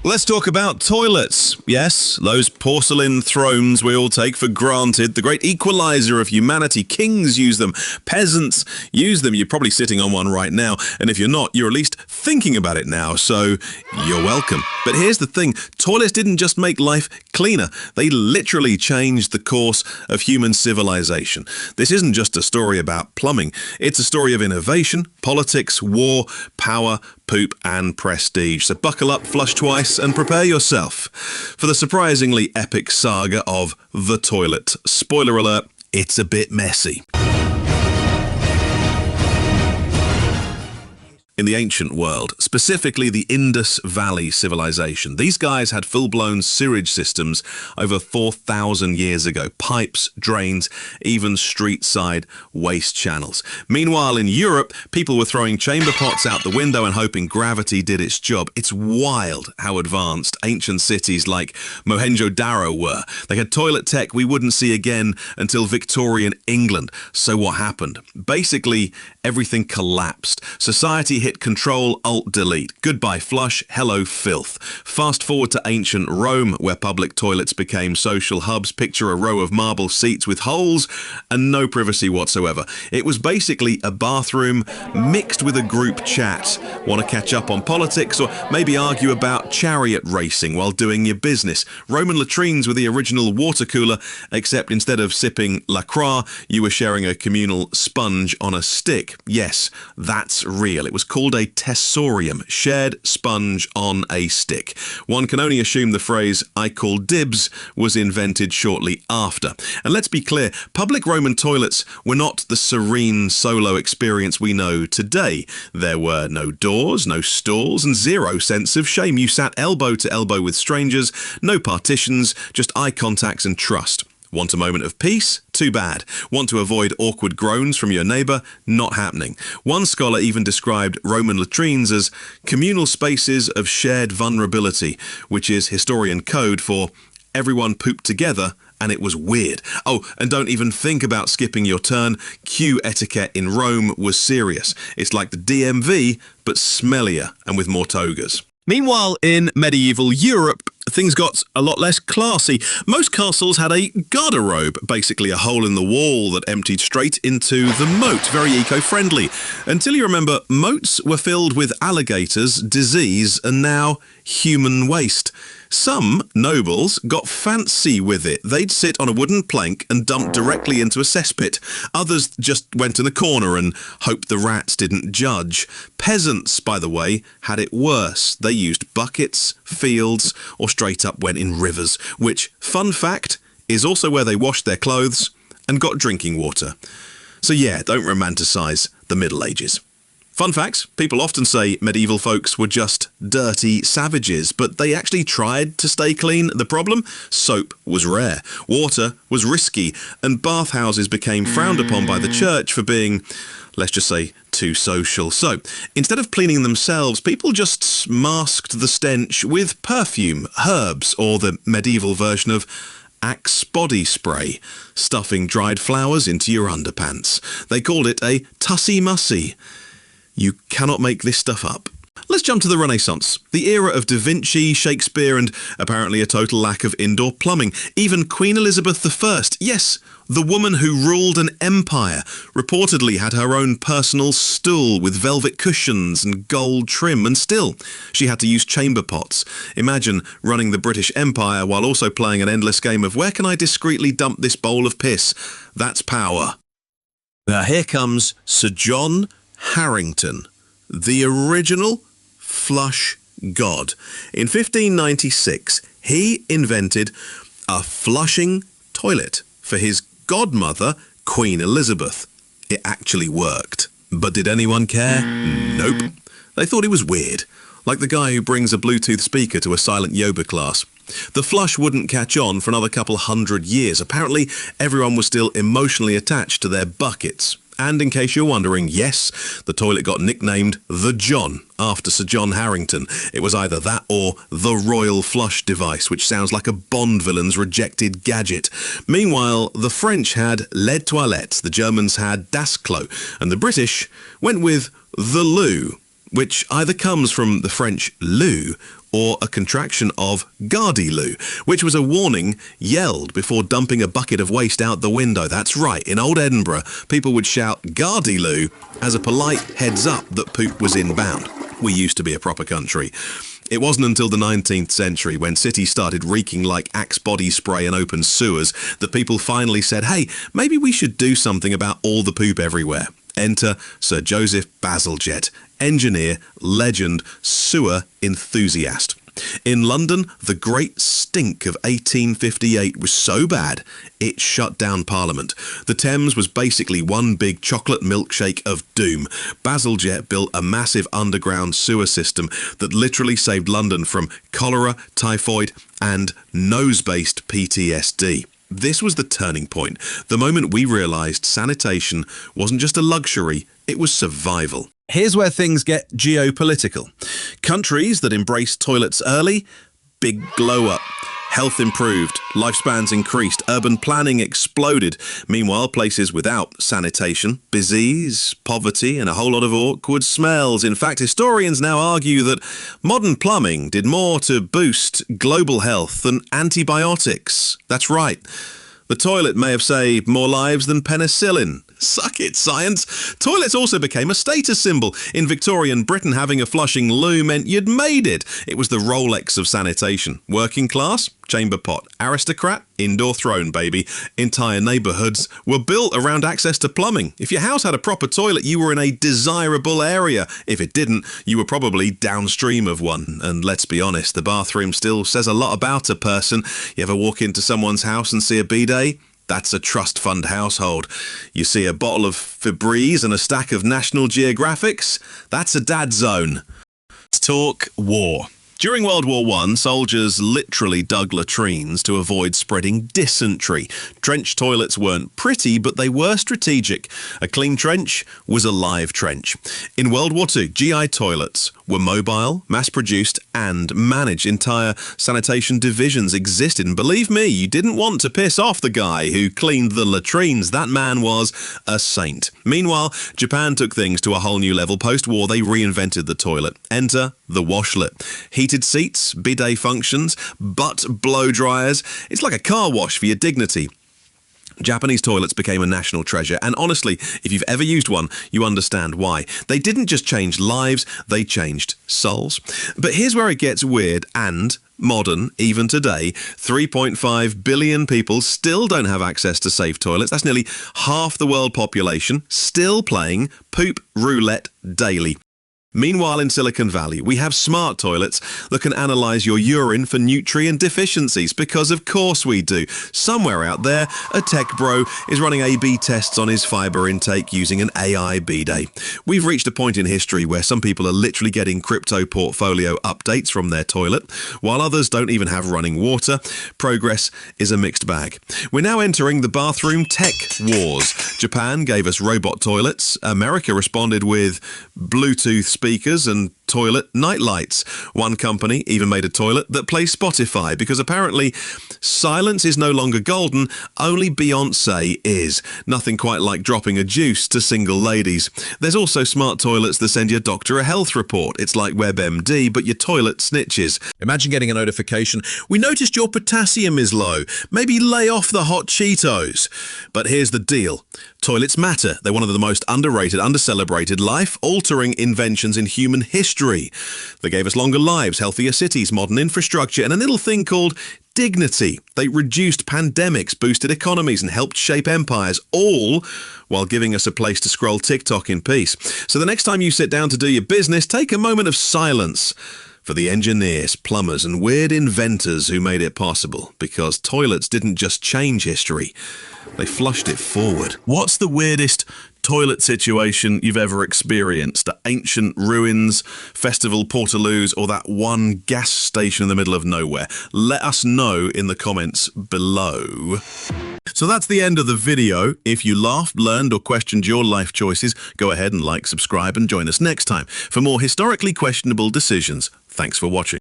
Let's talk about toilets. Yes, those porcelain thrones we all take for granted, the great equalizer of humanity. Kings use them, peasants use them. You're probably sitting on one right now, and if you're not, you're at least thinking about it now, so you're welcome. But here's the thing, toilets didn't just make life cleaner, they literally changed the course of human civilization. This isn't just a story about plumbing, it's a story of innovation, politics, war, power, poop and prestige. So buckle up, flush twice and prepare yourself for the surprisingly epic saga of the toilet. Spoiler alert, it's a bit messy. In the ancient world, specifically the Indus Valley civilization, these guys had full-blown sewage systems over 4,000 years ago. Pipes, drains, even street-side waste channels. Meanwhile, in Europe, people were throwing chamber pots out the window and hoping gravity did its job. It's wild how advanced ancient cities like Mohenjo-Daro were. They had toilet tech we wouldn't see again until Victorian England. So what happened? Basically, everything collapsed. Society hit Control-Alt-Delete. Goodbye flush, hello filth. Fast forward to ancient Rome, where public toilets became social hubs. Picture a row of marble seats with holes and no privacy whatsoever. It was basically a bathroom mixed with a group chat. Want to catch up on politics or maybe argue about chariot racing while doing your business. Roman latrines were the original water cooler, except instead of sipping La Croix, you were sharing a communal sponge on a stick. Yes, that's real. It was called a tessorium, shared sponge on a stick. One can only assume the phrase, "I call dibs," was invented shortly after. And let's be clear, public Roman toilets were not the serene solo experience we know today. There were no doors, no stalls, and zero sense of shame. You sat elbow to elbow with strangers, no partitions, just eye contacts and trust. Want a moment of peace? Too bad. Want to avoid awkward groans from your neighbour? Not happening. One scholar even described Roman latrines as communal spaces of shared vulnerability, which is historian code for everyone pooped together and it was weird. Oh, and don't even think about skipping your turn. Queue etiquette in Rome was serious. It's like the DMV, but smellier and with more togas. Meanwhile, in medieval Europe, things got a lot less classy. Most castles had a garderobe, basically a hole in the wall that emptied straight into the moat, very eco-friendly. Until you remember, moats were filled with alligators, disease, and now human waste. Some nobles got fancy with it. They'd sit on a wooden plank and dump directly into a cesspit. Others just went in a corner and hoped the rats didn't judge. Peasants, by the way, had it worse. They used buckets, fields, or straight up went in rivers, which, fun fact, is also where they washed their clothes and got drinking water. So yeah, don't romanticize the Middle Ages. Fun facts, people often say medieval folks were just dirty savages, but they actually tried to stay clean. The problem? Soap was rare, water was risky, and bathhouses became frowned upon by the church for being, let's just say, too social. So, instead of cleaning themselves, people just masked the stench with perfume, herbs, or the medieval version of Axe body spray, stuffing dried flowers into your underpants. They called it a tussy-mussy. You cannot make this stuff up. Let's jump to the Renaissance, the era of Da Vinci, Shakespeare, and apparently a total lack of indoor plumbing. Even Queen Elizabeth I, yes, the woman who ruled an empire, reportedly had her own personal stool with velvet cushions and gold trim, and still, she had to use chamber pots. Imagine running the British Empire while also playing an endless game of where can I discreetly dump this bowl of piss? That's power. Now here comes Sir John Harrington, the original flush god. In 1596, he invented a flushing toilet for his godmother, Queen Elizabeth. It actually worked. But did anyone care? Nope. They thought it was weird, like the guy who brings a Bluetooth speaker to a silent yoga class. The flush wouldn't catch on for another couple hundred years. Apparently, everyone was still emotionally attached to their buckets. And in case you're wondering, yes, the toilet got nicknamed the John after Sir John Harrington. It was either that or the Royal Flush device, which sounds like a Bond villain's rejected gadget. Meanwhile, the French had Les Toilettes, the Germans had Das Klo, and the British went with the loo, which either comes from the French loo or a contraction of gardy-loo, which was a warning yelled before dumping a bucket of waste out the window. That's right, in old Edinburgh, people would shout gardy-loo as a polite heads up that poop was inbound. We used to be a proper country. It wasn't until the 19th century, when cities started reeking like Axe body spray and open sewers, that people finally said, hey, maybe we should do something about all the poop everywhere. Enter Sir Joseph Bazalgette, engineer, legend, sewer enthusiast. In London, the Great Stink of 1858 was so bad, it shut down Parliament. The Thames was basically one big chocolate milkshake of doom. Bazalgette built a massive underground sewer system that literally saved London from cholera, typhoid, and nose-based PTSD. This was the turning point, the moment we realised sanitation wasn't just a luxury, it was survival. Here's where things get geopolitical. Countries that embraced toilets early, big glow up. Health improved, lifespans increased, urban planning exploded. Meanwhile, places without sanitation, disease, poverty, and a whole lot of awkward smells. In fact, historians now argue that modern plumbing did more to boost global health than antibiotics. That's right. The toilet may have saved more lives than penicillin. Suck it, science! Toilets also became a status symbol. In Victorian Britain, having a flushing loo meant you'd made it. It was the Rolex of sanitation. Working class, chamber pot. Aristocrat, indoor throne, baby. Entire neighbourhoods were built around access to plumbing. If your house had a proper toilet, you were in a desirable area. If it didn't, you were probably downstream of one. And let's be honest, the bathroom still says a lot about a person. You ever walk into someone's house and see a bidet? That's a trust fund household. You see a bottle of Febreze and a stack of National Geographics? That's a dad zone. Let's talk war. During World War I, soldiers literally dug latrines to avoid spreading dysentery. Trench toilets weren't pretty, but they were strategic. A clean trench was a live trench. In World War II, GI toilets were mobile, mass-produced, and managed. Entire sanitation divisions existed. And believe me, you didn't want to piss off the guy who cleaned the latrines. That man was a saint. Meanwhile, Japan took things to a whole new level. Post-war, they reinvented the toilet. Enter the washlet. Heated seats, bidet functions, butt blow dryers. It's like a car wash for your dignity. Japanese toilets became a national treasure, and honestly, if you've ever used one, you understand why. They didn't just change lives, they changed souls. But here's where it gets weird and modern, even today. 3.5 billion people still don't have access to safe toilets. That's nearly half the world population, still playing poop roulette daily. Meanwhile, in Silicon Valley, we have smart toilets that can analyze your urine for nutrient deficiencies, because of course we do. Somewhere out there, a tech bro is running A/B tests on his fiber intake using an AI bidet. We've reached a point in history where some people are literally getting crypto portfolio updates from their toilet, while others don't even have running water. Progress is a mixed bag. We're now entering the bathroom tech wars. Japan gave us robot toilets. America responded with Bluetooth speakers and toilet night lights. One company even made a toilet that plays Spotify, because apparently silence is no longer golden, only Beyoncé is. Nothing quite like dropping a juice to single ladies. There's also smart toilets that send your doctor a health report. It's like WebMD, but your toilet snitches. Imagine getting a notification, "We noticed your potassium is low. Maybe lay off the hot Cheetos." But here's the deal. Toilets matter. They're one of the most underrated, under-celebrated, life-altering inventions in human history. They gave us longer lives, healthier cities, modern infrastructure, and a little thing called dignity. They reduced pandemics, boosted economies, and helped shape empires, all while giving us a place to scroll TikTok in peace. So the next time you sit down to do your business, take a moment of silence for the engineers, plumbers, and weird inventors who made it possible, because toilets didn't just change history, they flushed it forward. What's the weirdest toilet situation you've ever experienced? The ancient ruins, festival portaloos, or that one gas station in the middle of nowhere? Let us know in the comments below. So that's the end of the video. If you laughed, learned, or questioned your life choices, go ahead and like, subscribe, and join us next time for more historically questionable decisions. Thanks for watching.